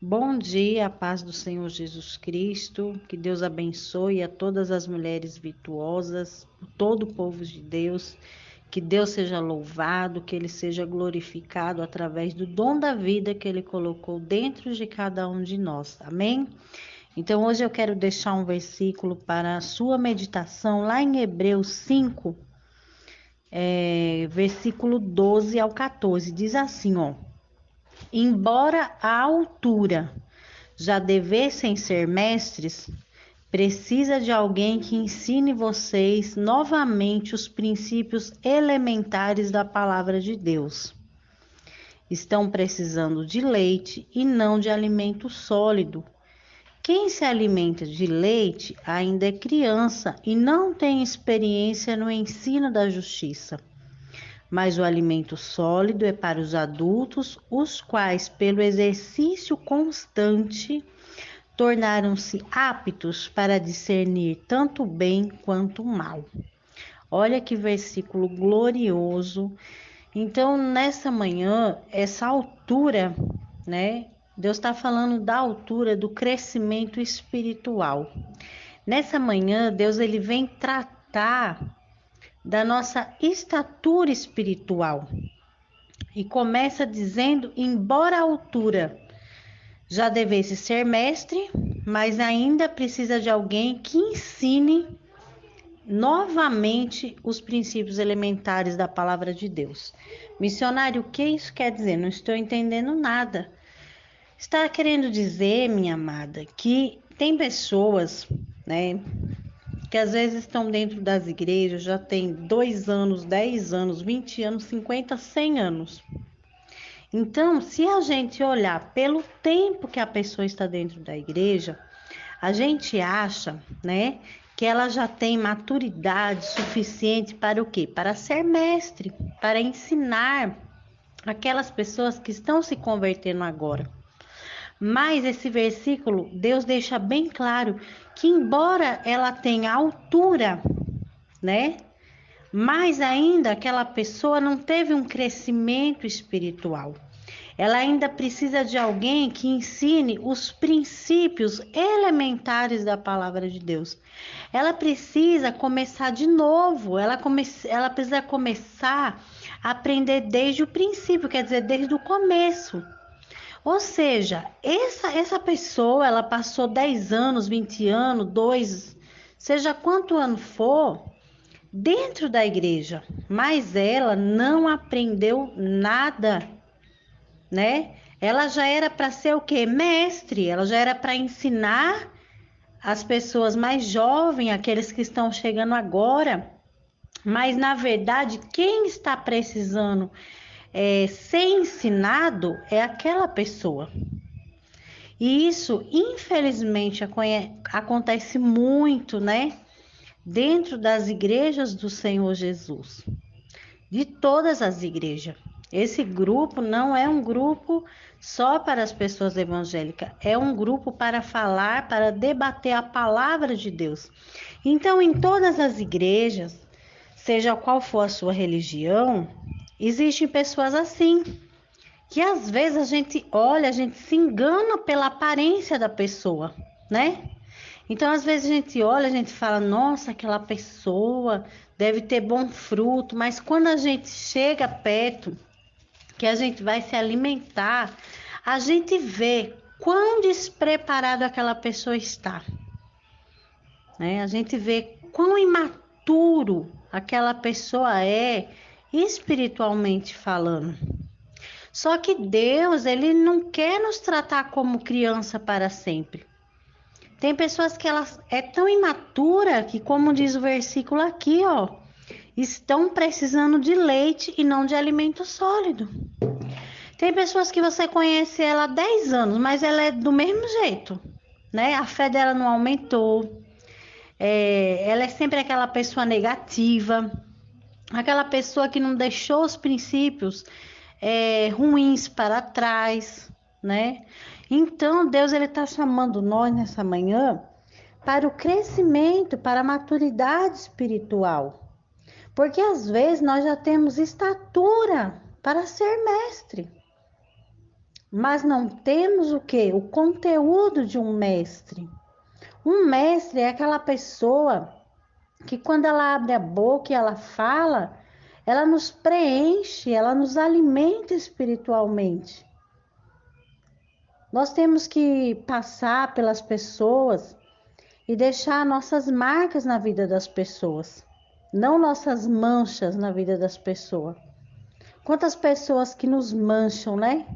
Bom dia, a paz do Senhor Jesus Cristo, que Deus abençoe a todas as mulheres virtuosas, todo o povo de Deus, que Deus seja louvado, que Ele seja glorificado através do dom da vida que Ele colocou dentro de cada um de nós, amém? Então hoje eu quero deixar um versículo para a sua meditação lá em Hebreus 5, versículo 12 ao 14, diz assim, ó: embora a altura já devessem ser mestres, precisa de alguém que ensine vocês novamente os princípios elementares da palavra de Deus. Estão precisando de leite e não de alimento sólido. Quem se alimenta de leite ainda é criança e não tem experiência no ensino da justiça. Mas o alimento sólido é para os adultos, os quais, pelo exercício constante, tornaram-se aptos para discernir tanto o bem quanto o mal. Olha que versículo glorioso. Então, nessa manhã, essa altura, né? Deus está falando da altura do crescimento espiritual. Nessa manhã, Deus ele vem tratar da nossa estatura espiritual. E começa dizendo, embora a altura já devesse ser mestre, mas ainda precisa de alguém que ensine novamente os princípios elementares da palavra de Deus. Missionário, o que isso quer dizer? Não estou entendendo nada. Está querendo dizer, minha amada, que tem pessoas, né, que às vezes estão dentro das igrejas, já tem 2 anos, 10 anos, 20 anos, 50, 100 anos. Então, se a gente olhar pelo tempo que a pessoa está dentro da igreja, a gente acha, né, que ela já tem maturidade suficiente para o quê? Para ser mestre, para ensinar aquelas pessoas que estão se convertendo agora. Mas esse versículo, Deus deixa bem claro que embora ela tenha altura, né, mas ainda aquela pessoa não teve um crescimento espiritual. Ela ainda precisa de alguém que ensine os princípios elementares da palavra de Deus. Ela precisa começar de novo, ela precisa começar a aprender desde o princípio, quer dizer, desde o começo. Ou seja, essa pessoa, ela passou 10 anos, 20 anos, 2, seja quanto ano for, dentro da igreja, mas ela não aprendeu nada, né? Ela já era para ser o quê? Mestre, ela já era para ensinar as pessoas mais jovens, aqueles que estão chegando agora, mas na verdade, quem está precisando ser ensinado é aquela pessoa. E isso, infelizmente, acontece muito, né? Dentro das igrejas do Senhor Jesus, de todas as igrejas. Esse grupo não é um grupo só para as pessoas evangélicas, é um grupo para falar, para debater a palavra de Deus. Então, em todas as igrejas, seja qual for a sua religião, existem pessoas assim, que às vezes a gente olha, a gente se engana pela aparência da pessoa, né? Então, às vezes a gente olha, a gente fala, nossa, aquela pessoa deve ter bom fruto, mas quando a gente chega perto, que a gente vai se alimentar, a gente vê quão despreparado aquela pessoa está, né? A gente vê quão imaturo aquela pessoa é, espiritualmente falando. Só que Deus, ele não quer nos tratar como criança para sempre. Tem pessoas que elas é tão imatura que, como diz o versículo aqui, ó, estão precisando de leite e não de alimento sólido. Tem pessoas que você conhece ela há 10 anos, mas ela é do mesmo jeito, né? A fé dela não aumentou. Ela é sempre aquela pessoa negativa, aquela pessoa que não deixou os princípios ruins para trás, né? Então, Deus ele está chamando nós nessa manhã para o crescimento, para a maturidade espiritual. Porque às vezes nós já temos estatura para ser mestre. mas não temos o quê? O conteúdo de um mestre. Um mestre é aquela pessoa que quando ela abre a boca e ela fala, ela nos preenche, ela nos alimenta espiritualmente. Nós temos que passar pelas pessoas e deixar nossas marcas na vida das pessoas, não nossas manchas na vida das pessoas. Quantas pessoas que nos mancham, né?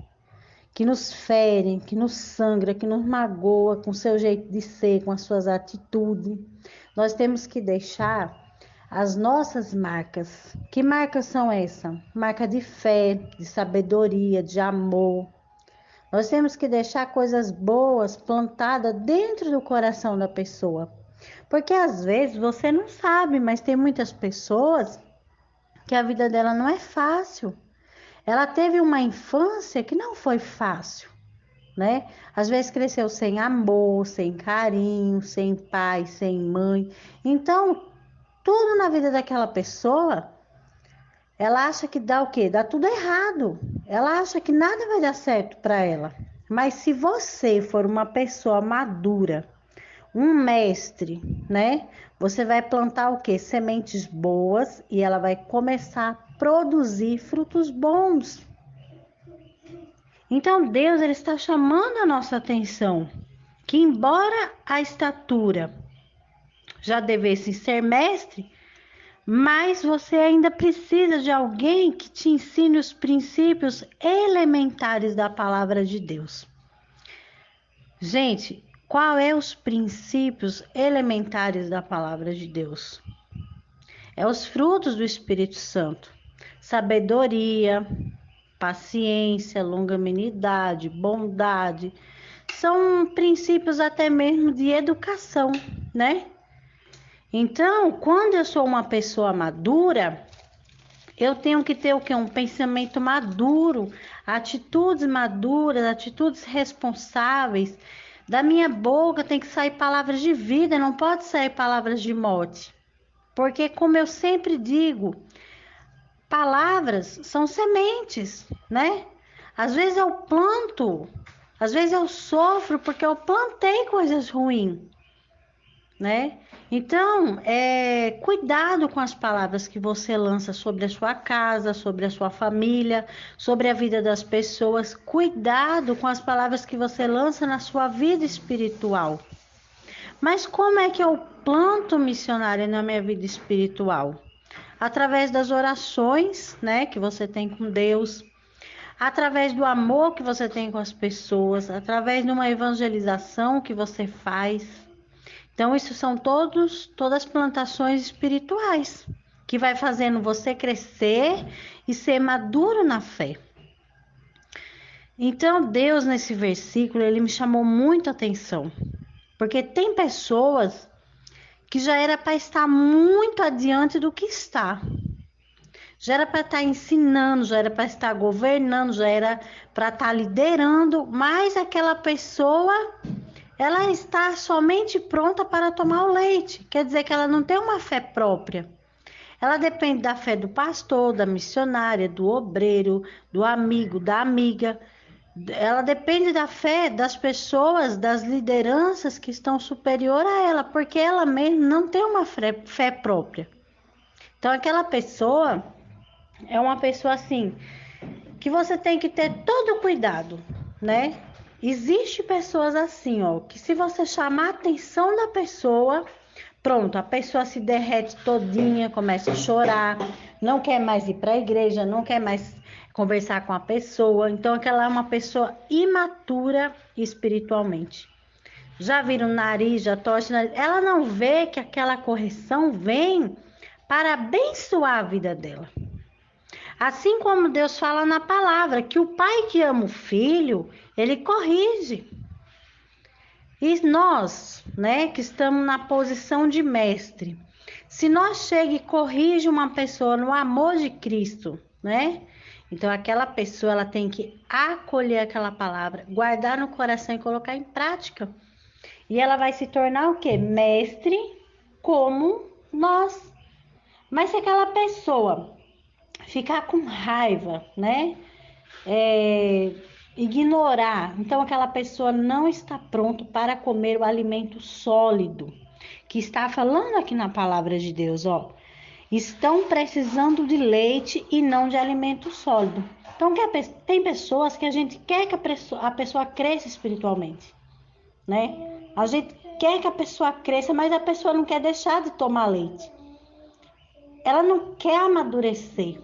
Que nos ferem, que nos sangra, que nos magoa com seu jeito de ser, com as suas atitudes. Nós temos que deixar as nossas marcas. Que marcas são essas? Marca de fé, de sabedoria, de amor. Nós temos que deixar coisas boas plantadas dentro do coração da pessoa. Porque às vezes você não sabe, mas tem muitas pessoas que a vida dela não é fácil. Ela teve uma infância que não foi fácil, né? Às vezes cresceu sem amor, sem carinho, sem pai, sem mãe. Então, tudo na vida daquela pessoa, ela acha que dá o quê? Dá tudo errado. Ela acha que nada vai dar certo para ela. Mas se você for uma pessoa madura, um mestre, né? Você vai plantar o quê? Sementes boas e ela vai começar a produzir frutos bons. Então Deus ele está chamando a nossa atenção que embora a estatura já devesse ser mestre, mas você ainda precisa de alguém que te ensine os princípios elementares da palavra de Deus. Gente, qual é os princípios elementares da palavra de Deus? É os frutos do Espírito Santo. Sabedoria, paciência, longanimidade, bondade. São princípios até mesmo de educação, né? Então, quando eu sou uma pessoa madura, eu tenho que ter o quê? Um pensamento maduro, atitudes maduras, atitudes responsáveis. Da minha boca tem que sair palavras de vida, não pode sair palavras de morte. Porque, como eu sempre digo, palavras são sementes, né? Às vezes eu planto, às vezes eu sofro porque eu plantei coisas ruins, né? Então, cuidado com as palavras que você lança sobre a sua casa, sobre a sua família, sobre a vida das pessoas. Cuidado com as palavras que você lança na sua vida espiritual. Mas como é que eu planto missionária na minha vida espiritual? Através das orações, né, que você tem com Deus, através do amor que você tem com as pessoas, através de uma evangelização que você faz. Então, isso são todas plantações espirituais, que vai fazendo você crescer e ser maduro na fé. Então, Deus, nesse versículo, ele me chamou muito a atenção, porque tem pessoas que já era para estar muito adiante do que está. Já era para estar ensinando, já era para estar governando, já era para estar liderando, mas aquela pessoa, ela está somente pronta para tomar o leite. Quer dizer que ela não tem uma fé própria. Ela depende da fé do pastor, da missionária, do obreiro, do amigo, da amiga. Ela depende da fé das pessoas, das lideranças que estão superior a ela, porque ela mesma não tem uma fé própria. Então, aquela pessoa é uma pessoa assim, que você tem que ter todo cuidado, né? Existem pessoas assim, ó, que se você chamar a atenção da pessoa, pronto, a pessoa se derrete todinha, começa a chorar, não quer mais ir para a igreja, não quer mais conversar com a pessoa. Então, aquela é uma pessoa imatura espiritualmente. Já vira o nariz, já torce o nariz. Ela não vê que aquela correção vem para abençoar a vida dela. Assim como Deus fala na palavra, que o pai que ama o filho, ele corrige. E nós, né, que estamos na posição de mestre, se nós chega e corrige uma pessoa no amor de Cristo, né? Então aquela pessoa, ela tem que acolher aquela palavra, guardar no coração e colocar em prática. E ela vai se tornar o quê? Mestre como nós. Mas se aquela pessoa ficar com raiva, né? ignorar, então aquela pessoa não está pronto para comer o alimento sólido, que está falando aqui na palavra de Deus, ó. Estão precisando de leite e não de alimento sólido. Então, tem pessoas que a gente quer que a pessoa cresça espiritualmente, né? A gente quer que a pessoa cresça, mas a pessoa não quer deixar de tomar leite. Ela não quer amadurecer.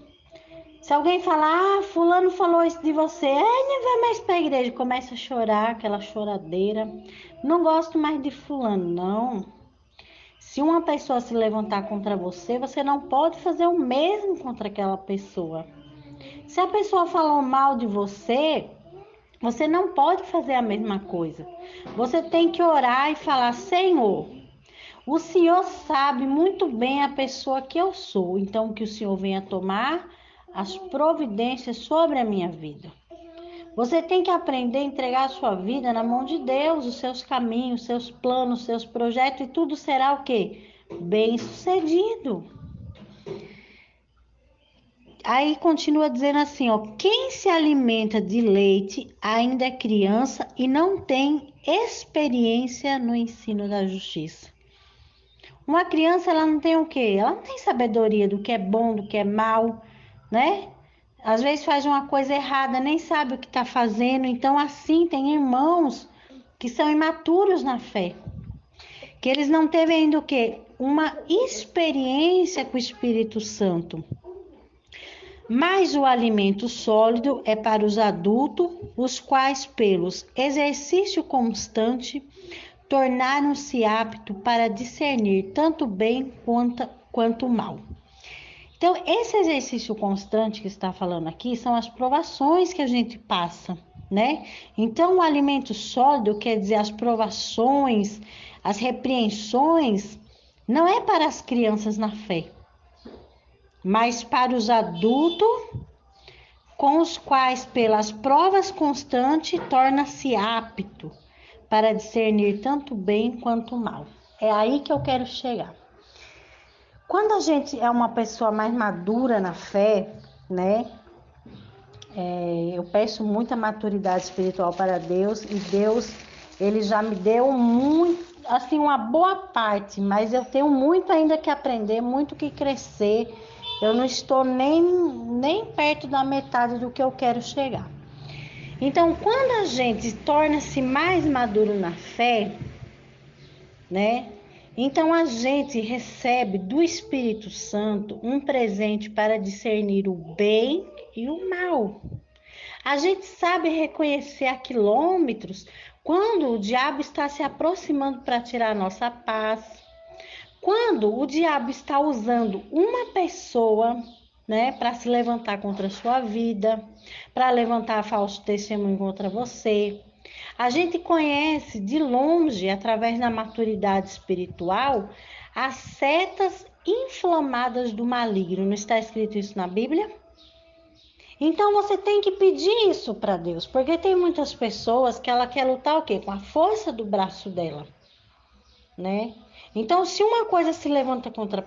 Se alguém falar, fulano falou isso de você, nem vai mais para a igreja, começa a chorar, aquela choradeira. Não gosto mais de fulano, não. Se uma pessoa se levantar contra você, você não pode fazer o mesmo contra aquela pessoa. Se a pessoa falou mal de você, você não pode fazer a mesma coisa. Você tem que orar e falar: Senhor, o Senhor sabe muito bem a pessoa que eu sou, então que o Senhor venha tomar as providências sobre a minha vida. Você tem que aprender a entregar a sua vida na mão de Deus, os seus caminhos, os seus planos, os seus projetos, e tudo será o quê? Bem-sucedido. Aí continua dizendo assim, ó, quem se alimenta de leite ainda é criança e não tem experiência no ensino da justiça. Uma criança, ela não tem o quê? Ela não tem sabedoria do que é bom, do que é mal, né? Às vezes faz uma coisa errada, nem sabe o que está fazendo. Então, assim, tem irmãos que são imaturos na fé, que eles não teve ainda o quê? Uma experiência com o Espírito Santo. Mas o alimento sólido é para os adultos, os quais, pelos exercício constante, tornaram-se aptos para discernir tanto bem quanto mal. Então, esse exercício constante que está falando aqui são as provações que a gente passa, né? Então, o alimento sólido quer dizer as provações, as repreensões, não é para as crianças na fé, mas para os adultos, com os quais, pelas provas constantes, torna-se apto para discernir tanto bem quanto mal. É aí que eu quero chegar. Quando a gente é uma pessoa mais madura na fé, né? Eu peço muita maturidade espiritual para Deus, e Deus, Ele já me deu muito, assim, uma boa parte, mas eu tenho muito ainda que aprender, muito que crescer. Eu não estou nem perto da metade do que eu quero chegar. Então, quando a gente torna-se mais maduro na fé, né? Então a gente recebe do Espírito Santo um presente para discernir o bem e o mal. A gente sabe reconhecer a quilômetros quando o diabo está se aproximando para tirar a nossa paz. Quando o diabo está usando uma pessoa, né, para se levantar contra a sua vida, para levantar falso testemunho contra você. A gente conhece de longe, através da maturidade espiritual, as setas inflamadas do maligno. Não está escrito isso na Bíblia? Então você tem que pedir isso para Deus, porque tem muitas pessoas que ela quer lutar o quê? Com a força do braço dela, né? Então, se uma coisa se levanta contra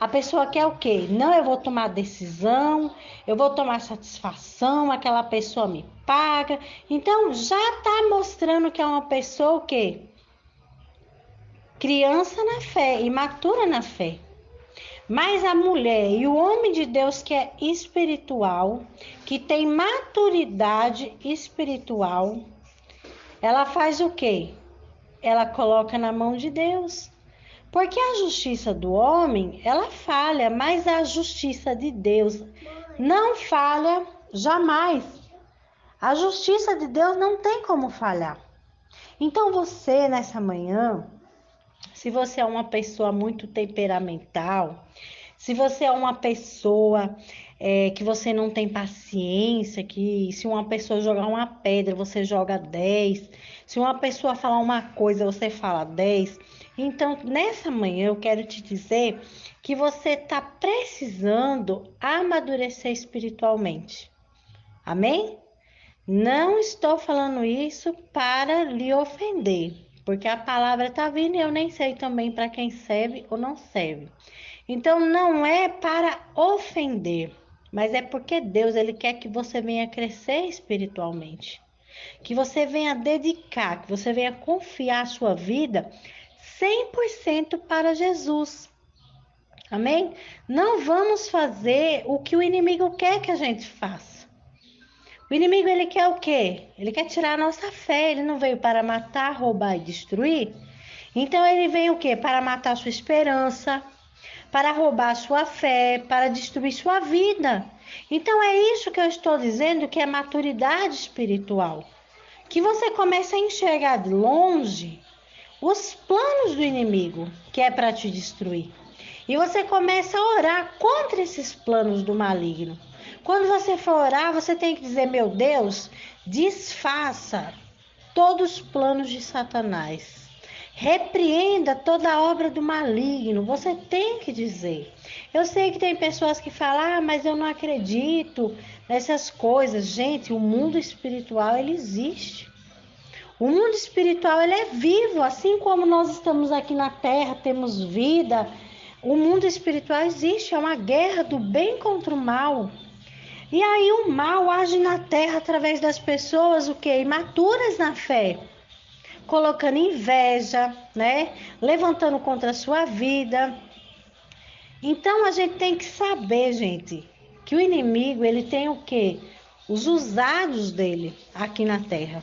a pessoa quer o quê? Não, eu vou tomar decisão, eu vou tomar satisfação, aquela pessoa me paga. Então, já está mostrando que é uma pessoa o quê? Criança na fé, imatura na fé. Mas a mulher e o homem de Deus que é espiritual, que tem maturidade espiritual, ela faz o quê? Ela coloca na mão de Deus. Porque a justiça do homem, ela falha, mas a justiça de Deus não falha jamais. A justiça de Deus não tem como falhar. Então você, nessa manhã, se você é uma pessoa muito temperamental, se você é uma pessoa que você não tem paciência, que se uma pessoa jogar uma pedra, você joga 10. Se uma pessoa falar uma coisa, você fala 10. Então, nessa manhã, eu quero te dizer que você está precisando amadurecer espiritualmente. Amém? Não estou falando isso para lhe ofender, porque a palavra está vindo e eu nem sei também para quem serve ou não serve. Então, não é para ofender, Mas é porque Deus, ele quer que você venha crescer espiritualmente. Que você venha dedicar, que você venha confiar a sua vida 100% para Jesus. Amém? Não vamos fazer o que o inimigo quer que a gente faça. O inimigo, ele quer o quê? Ele quer tirar a nossa fé. Ele não veio para matar, roubar e destruir. Então ele vem o quê? Para matar a sua esperança, para roubar a sua fé, para destruir sua vida. Então é isso que eu estou dizendo que é maturidade espiritual. Que você comece a enxergar de longe os planos do inimigo, que é para te destruir. E você começa a orar contra esses planos do maligno. Quando você for orar, você tem que dizer: meu Deus, desfaça todos os planos de Satanás. Repreenda toda a obra do maligno. Você tem que dizer. Eu sei que tem pessoas que falam: ah, mas eu não acredito nessas coisas. Gente, o mundo espiritual, ele existe. O mundo espiritual, ele é vivo. Assim como nós estamos aqui na Terra, temos vida. O mundo espiritual existe. É uma guerra do bem contra o mal. E aí o mal age na Terra através das pessoas, o quê? Imaturas na fé. Colocando inveja, né? Levantando contra a sua vida. Então a gente tem que saber, gente, que o inimigo, ele tem o quê? Os usados dele aqui na terra.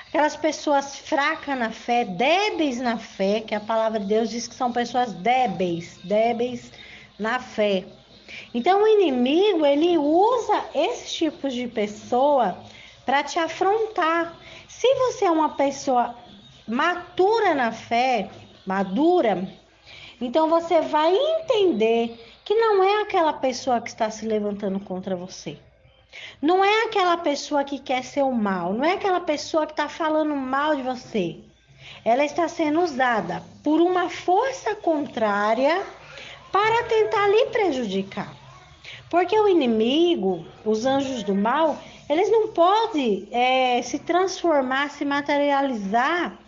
Aquelas pessoas fracas na fé, débeis na fé, que a palavra de Deus diz que são pessoas débeis na fé. Então o inimigo, ele usa esses tipos de pessoa para te afrontar. Se você é uma pessoa matura na fé, madura, então você vai entender que não é aquela pessoa que está se levantando contra você. Não é aquela pessoa que quer ser o mal, não é aquela pessoa que está falando mal de você. Ela está sendo usada por uma força contrária para tentar lhe prejudicar. Porque o inimigo, os anjos do mal, eles não podem se transformar, se materializar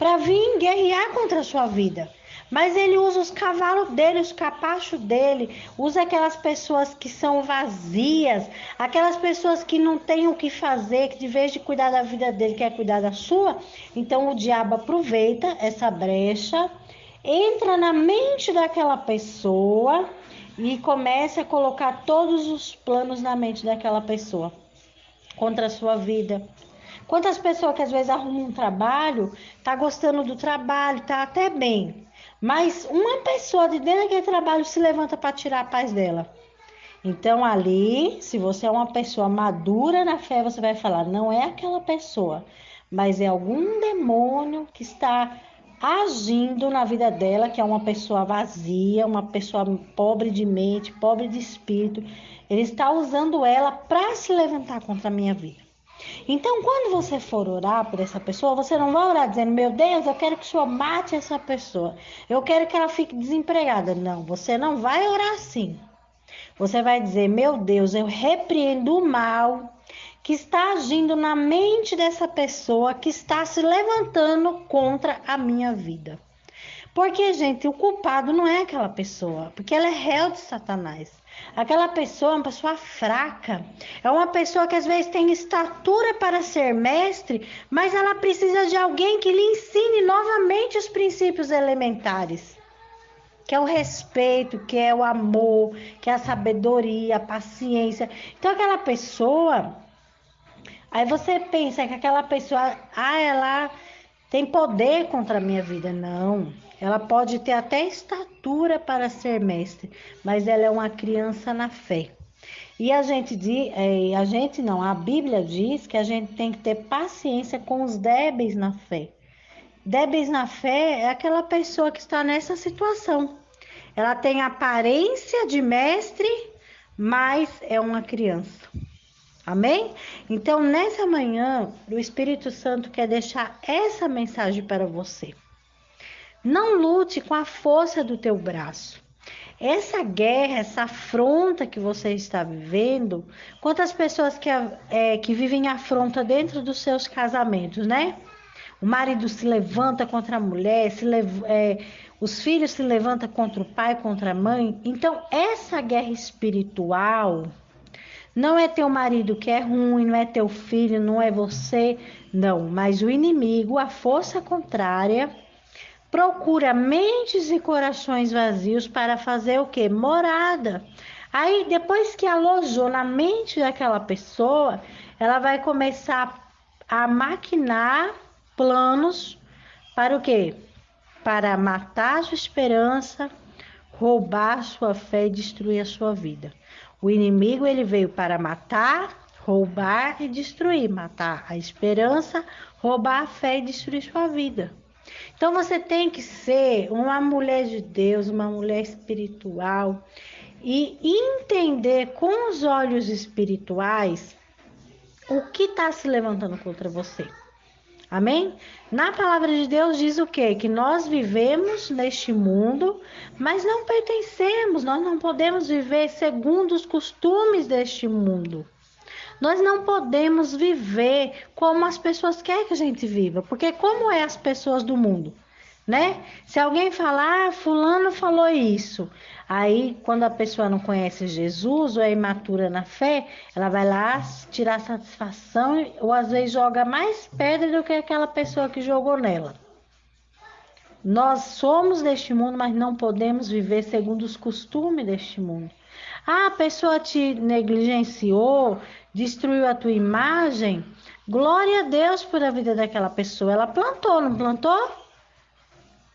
para vir guerrear contra a sua vida. Mas ele usa os cavalos dele, os capachos dele, usa aquelas pessoas que são vazias, aquelas pessoas que não têm o que fazer, que de vez de cuidar da vida dele, quer cuidar da sua. Então o diabo aproveita essa brecha, entra na mente daquela pessoa e começa a colocar todos os planos na mente daquela pessoa contra a sua vida. Quantas pessoas que às vezes arrumam um trabalho, tá gostando do trabalho, tá até bem, mas uma pessoa de dentro daquele trabalho se levanta para tirar a paz dela. Então ali, se você é uma pessoa madura na fé, você vai falar: não é aquela pessoa, mas é algum demônio que está agindo na vida dela, que é uma pessoa vazia, uma pessoa pobre de mente, pobre de espírito. Ele está usando ela para se levantar contra a minha vida. Então, quando você for orar por essa pessoa, você não vai orar dizendo: meu Deus, eu quero que o Senhor mate essa pessoa, eu quero que ela fique desempregada. Não, você não vai orar assim. Você vai dizer: meu Deus, eu repreendo o mal que está agindo na mente dessa pessoa, que está se levantando contra a minha vida. Porque, gente, o culpado não é aquela pessoa, porque ela é réu de Satanás. Aquela pessoa é uma pessoa fraca, é uma pessoa que às vezes tem estatura para ser mestre, mas ela precisa de alguém que lhe ensine novamente os princípios elementares, que é o respeito, que é o amor, que é a sabedoria, a paciência. Então aquela pessoa, aí você pensa que aquela pessoa, ela tem poder contra a minha vida. Não, ela pode ter até estatura para ser mestre, mas ela é uma criança na fé. E a gente não, a Bíblia diz que a gente tem que ter paciência com os débeis na fé. Débeis na fé é aquela pessoa que está nessa situação. Ela tem aparência de mestre, mas é uma criança. Amém? Então, nessa manhã, o Espírito Santo quer deixar essa mensagem para você. Não lute com a força do teu braço. Essa guerra, essa afronta que você está vivendo, quantas pessoas que vivem afronta dentro dos seus casamentos, né? O marido se levanta contra a mulher, os filhos se levantam contra o pai, contra a mãe. Então, essa guerra espiritual, Não é teu marido que é ruim, não é teu filho, não é você, não. Mas o inimigo, a força contrária, procura mentes e corações vazios para fazer o quê? Morada. Aí, depois que alojou na mente daquela pessoa, ela vai começar a maquinar planos para o quê? Para matar a sua esperança, roubar a sua fé e destruir a sua vida. O inimigo, ele veio para matar, roubar e destruir. Matar a esperança, roubar a fé e destruir sua vida. Então você tem que ser uma mulher de Deus, uma mulher espiritual e entender com os olhos espirituais o que está se levantando contra você. Amém? Na palavra de Deus diz o quê? Que nós vivemos neste mundo, mas não pertencemos, nós não podemos viver segundo os costumes deste mundo. Nós não podemos viver como as pessoas querem que a gente viva, porque como é as pessoas do mundo, né? Se alguém falar, fulano falou isso, aí quando a pessoa não conhece Jesus ou é imatura na fé, ela vai lá tirar satisfação ou às vezes joga mais pedra do que aquela pessoa que jogou nela. Nós somos deste mundo, mas não podemos viver segundo os costumes deste mundo. Ah, a pessoa te negligenciou, destruiu a tua imagem. Glória a Deus por a vida daquela pessoa. Ela plantou, não plantou?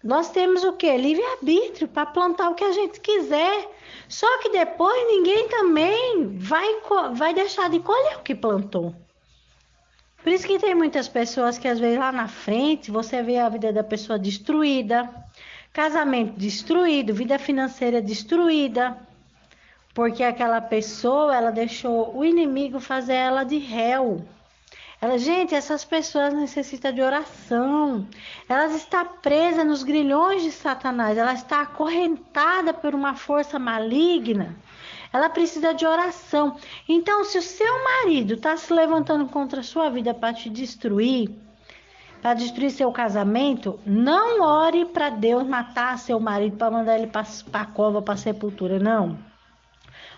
Nós temos o quê? Livre-arbítrio para plantar o que a gente quiser. Só que depois ninguém também vai deixar de colher o que plantou. Por isso que tem muitas pessoas que às vezes lá na frente você vê a vida da pessoa destruída, casamento destruído, vida financeira destruída, porque aquela pessoa ela deixou o inimigo fazer ela de réu. Gente, essas pessoas necessitam de oração. Elas estão presas nos grilhões de Satanás, ela está acorrentada por uma força maligna. Ela precisa de oração. Então, se o seu marido está se levantando contra a sua vida para te destruir, para destruir seu casamento, não ore para Deus matar seu marido, para mandar ele para a cova, para a sepultura, não.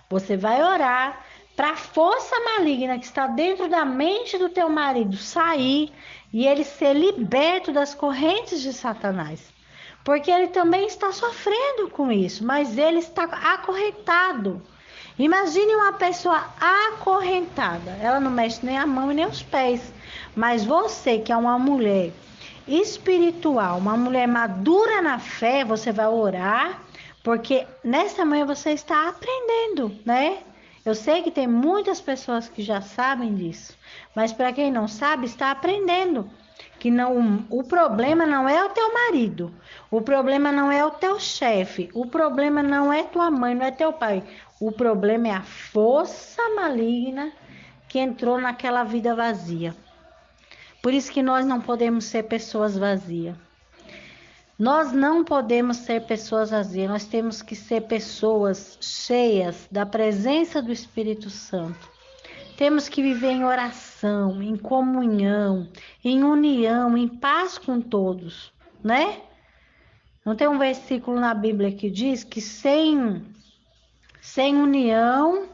Você vai orar para a força maligna que está dentro da mente do teu marido sair e ele ser liberto das correntes de Satanás. Porque ele também está sofrendo com isso, mas ele está acorrentado. Imagine uma pessoa acorrentada. Ela não mexe nem a mão e nem os pés. Mas você que é uma mulher espiritual, uma mulher madura na fé, você vai orar, porque nessa manhã você está aprendendo, né? Eu sei que tem muitas pessoas que já sabem disso, mas para quem não sabe, está aprendendo. Que não, o problema não é o teu marido, o problema não é o teu chefe, o problema não é tua mãe, não é teu pai. O problema é a força maligna que entrou naquela vida vazia. Por isso que nós não podemos ser pessoas vazias. Nós não podemos ser pessoas vazias, nós temos que ser pessoas cheias da presença do Espírito Santo. Temos que viver em oração, em comunhão, em união, em paz com todos, né? Não tem um versículo na Bíblia que diz que sem união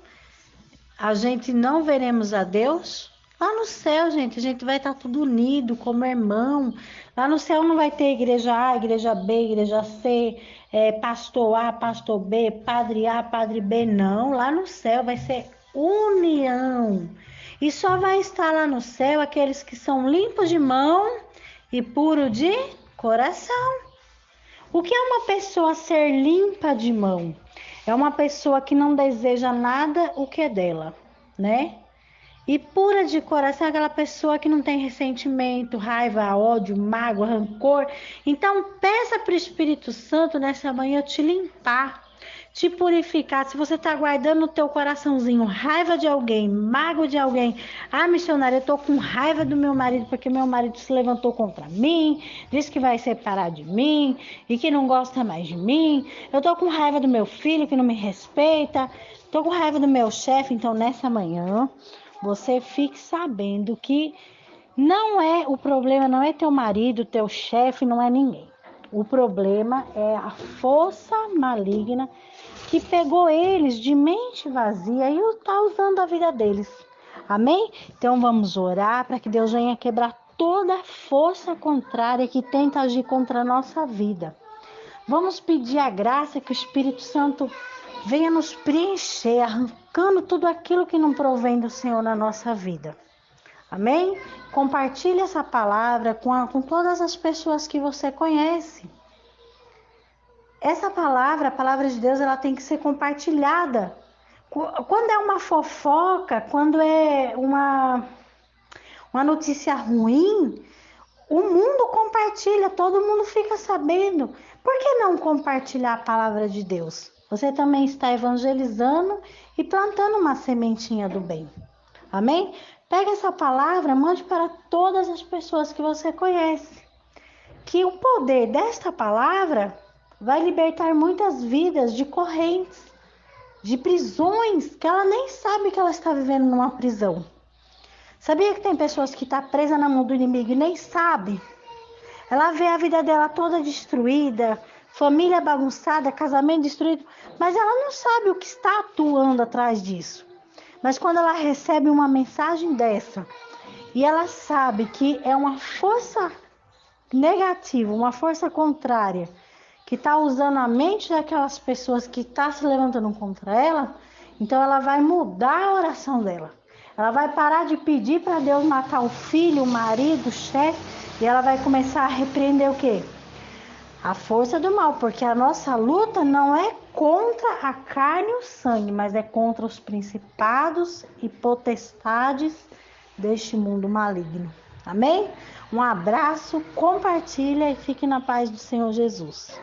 a gente não veremos a Deus? Lá no céu, gente, a gente vai estar tudo unido como irmão. Lá no céu não vai ter igreja A, igreja B, igreja C, pastor A, pastor B, padre A, padre B, não. Lá no céu vai ser união. E só vai estar lá no céu aqueles que são limpos de mão e puros de coração. O que é uma pessoa ser limpa de mão? É uma pessoa que não deseja nada o que é dela, né? E pura de coração é aquela pessoa que não tem ressentimento, raiva, ódio, mágoa, rancor. Então peça para o Espírito Santo nessa manhã te limpar, te purificar. Se você está guardando no teu coraçãozinho raiva de alguém, mágoa de alguém. Ah, missionária, eu estou com raiva do meu marido porque meu marido se levantou contra mim, disse que vai separar de mim e que não gosta mais de mim. Eu estou com raiva do meu filho que não me respeita. Estou com raiva do meu chefe. Então nessa manhã você fique sabendo que o problema não é teu marido, teu chefe, não é ninguém. O problema é a força maligna que pegou eles de mente vazia e está usando a vida deles. Amém? Então vamos orar para que Deus venha quebrar toda força contrária que tenta agir contra a nossa vida. Vamos pedir a graça que o Espírito Santo venha nos preencher, arrancando tudo aquilo que não provém do Senhor na nossa vida. Amém? Compartilhe essa palavra com todas as pessoas que você conhece. Essa palavra, a palavra de Deus, ela tem que ser compartilhada. Quando é uma fofoca, quando é uma notícia ruim, o mundo compartilha, todo mundo fica sabendo. Por que não compartilhar a palavra de Deus? Você também está evangelizando e plantando uma sementinha do bem. Amém? Pega essa palavra, mande para todas as pessoas que você conhece. Que o poder desta palavra vai libertar muitas vidas de correntes, de prisões, que ela nem sabe que ela está vivendo numa prisão. Sabia que tem pessoas que estão presas na mão do inimigo e nem sabe? Ela vê a vida dela toda destruída, família bagunçada, casamento destruído, mas ela não sabe o que está atuando atrás disso. Mas quando ela recebe uma mensagem dessa, e ela sabe que é uma força negativa, uma força contrária, que está usando a mente daquelas pessoas que estão se levantando contra ela, então ela vai mudar a oração dela. Ela vai parar de pedir para Deus matar o filho, o marido, o chefe, e ela vai começar a repreender o quê? A força do mal, porque a nossa luta não é contra a carne e o sangue, mas é contra os principados e potestades deste mundo maligno. Amém? Um abraço, compartilha e fique na paz do Senhor Jesus.